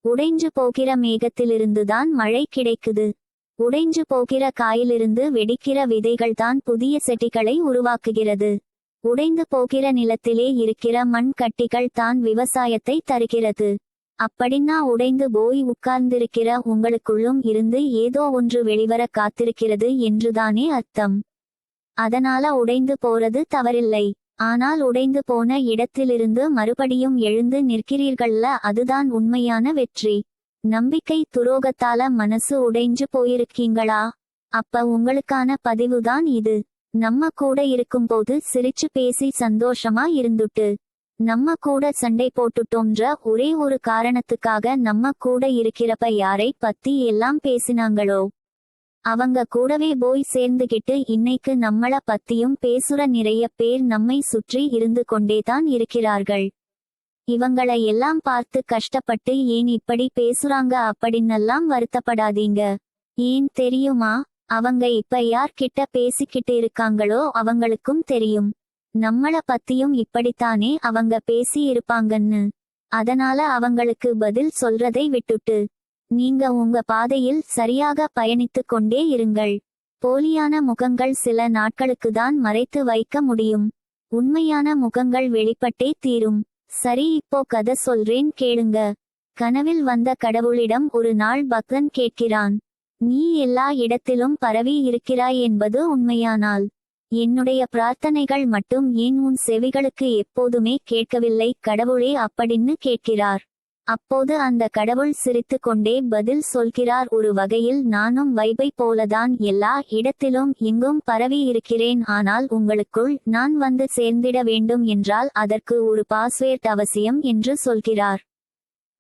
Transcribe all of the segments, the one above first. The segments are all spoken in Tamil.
உடைஞ்சு போகிற மேகத்திலிருந்துதான் மழை கிடைக்குது. உடைஞ்சு போகிற காயிலிருந்து வெடிக்கிற விதைகள்தான் புதிய செடிகளை உருவாக்குகிறது. உடைந்து போகிற நிலத்திலே இருக்கிற மண் கட்டிகள் தான் விவசாயத்தை தருகிறது. அப்படின்னா உடைந்து போய் உட்கார்ந்திருக்கிற உங்களுக்குள்ளும் இருந்து ஏதோ ஒன்று வெளிவர காத்திருக்கிறது என்றுதானே அர்த்தம். அதனால உடைந்து போறது தவறில்லை. ஆனால் உடைந்து போன இடத்திலிருந்து மறுபடியும் எழுந்து நிற்கிறீர்கள்ல, அதுதான் உண்மையான வெற்றி. நம்பிக்கை துரோகத்தால மனசு உடைஞ்சு போயிருக்கீங்களா? அப்ப உங்களுக்கான பதிவுதான் இது. நம்ம கூட இருக்கும்போது சிரிச்சு பேசி சந்தோஷமா இருந்துட்டு, நம்ம கூட சண்டை போட்டுட்டோன்ற ஒரே ஒரு காரணத்துக்காக நம்ம கூட இருக்கிறப்ப யாரை பத்தி எல்லாம் பேசினாங்களோ அவங்க கூடவே போய் சேர்ந்துகிட்டு இன்னைக்கு நம்மள பத்தியும் பேசுற நிறைய பேர் நம்மை சுற்றி இருந்து கொண்டேதான் இருக்கிறார்கள். இவங்களை எல்லாம் பார்த்து கஷ்டப்பட்டு ஏன் இப்படி பேசுறாங்க அப்படின்னெல்லாம் வருத்தப்படாதீங்க. ஏன் தெரியுமா? அவங்க இப்ப யார்கிட்ட பேசிக்கிட்டு இருக்காங்களோ அவங்களுக்கும் தெரியும் நம்மள பத்தியும் இப்படித்தானே அவங்க பேசி இருப்பாங்கன்னு. அதனால அவங்களுக்கு பதில் சொல்றதை விட்டுட்டு நீங்க உங்க பாதையில் சரியாக பயணித்து கொண்டே இருங்கள். போலியான முகங்கள் சில நாட்களுக்குதான் மறைத்து வைக்க முடியும். உண்மையான முகங்கள் வெளிப்பட்டே தீரும். சரி, இப்போ கதை சொல்றேன் கேளுங்க. கனவில் வந்த கடவுளிடம் ஒரு நாள் பக்தன் கேட்கிறான், நீ எல்லா இடத்திலும் பரவி இருக்கிறாய் என்பது உண்மையானால் என்னுடைய பிரார்த்தனைகள் மட்டும் ஏன் உன் செவிகளுக்கு எப்போதுமே கேட்கவில்லை கடவுளே அப்படின்னு கேட்கிறார். அப்போது அந்த கடவுள் சிரித்து கொண்டே பதில் சொல்கிறார், ஒரு வகையில் நானும் வைபை போலதான் எல்லா இடத்திலும் எங்கும் பரவி இருக்கிறேன். ஆனால் உங்களுக்குள் நான் வந்து சேர்ந்திட வேண்டும் என்றால் அதற்கு ஒரு பாஸ்வேர்ட் அவசியம் என்று சொல்கிறார்.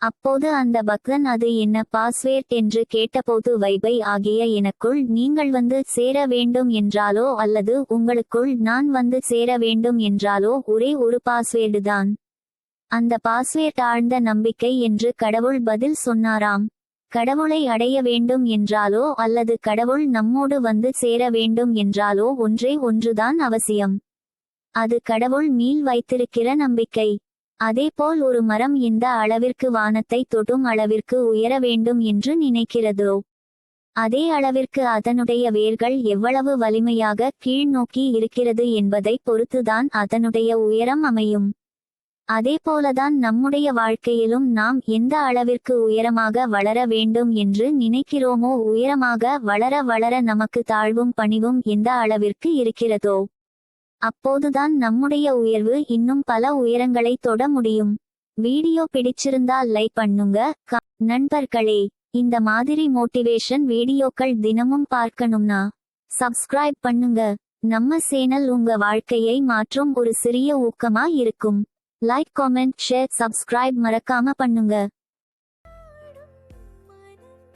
அப்போது அந்த பக்தன் அது என்ன பாஸ்வேர்ட் என்று கேட்டபோது வைபை ஆகிய எனக்குள் நீங்கள் வந்து சேர வேண்டும் என்றாலோ அல்லது உங்களுக்குள் நான் வந்து சேர வேண்டும் என்றாலோ ஒரே ஒரு பாஸ்வேர்டு தான். அந்த பாஸ்வேர்ட் ஆழ்ந்த நம்பிக்கை என்று கடவுள் பதில் சொன்னாராம். கடவுளை அடைய வேண்டும் என்றாலோ அல்லது கடவுள் நம்மோடு வந்து சேர வேண்டும் என்றாலோ ஒன்றே ஒன்றுதான் அவசியம். அது கடவுள் மீள் வைத்திருக்கிற நம்பிக்கை. அதேபோல் ஒரு மரம் எந்த அளவிற்கு வானத்தை தொடும் அளவிற்கு உயர வேண்டும் என்று நினைக்கிறதோ அதே அளவிற்கு அதனுடைய வேர்கள் எவ்வளவு வலிமையாக கீழ் நோக்கி இருக்கிறது என்பதை பொறுத்துதான் அதனுடைய உயரம் அமையும். அதேபோலதான் நம்முடைய வாழ்க்கையிலும் நாம் எந்த அளவிற்கு உயரமாக வளர வேண்டும் என்று நினைக்கிறோமோ உயரமாக வளர வளர நமக்கு தாழ்வும் பணிவும் எந்த அளவிற்கு இருக்கிறதோ அப்போதுதான் நம்முடைய உயர்வு இன்னும் பல உயரங்களை தொட முடியும். வீடியோ பிடிச்சிருந்தால் லைக் பண்ணுங்க. நண்பர்களே, இந்த மாதிரி மோட்டிவேஷன் வீடியோக்கள் தினமும் பார்க்கணும்னா சப்ஸ்கிரைப் பண்ணுங்க. நம்ம சேனல் உங்க வாழ்க்கையை மாற்றும் ஒரு சிறிய ஊக்கமா இருக்கும். லைக், காமெண்ட், ஷேர், சப்ஸ்கிரைப் மறக்காம பண்ணுங்க.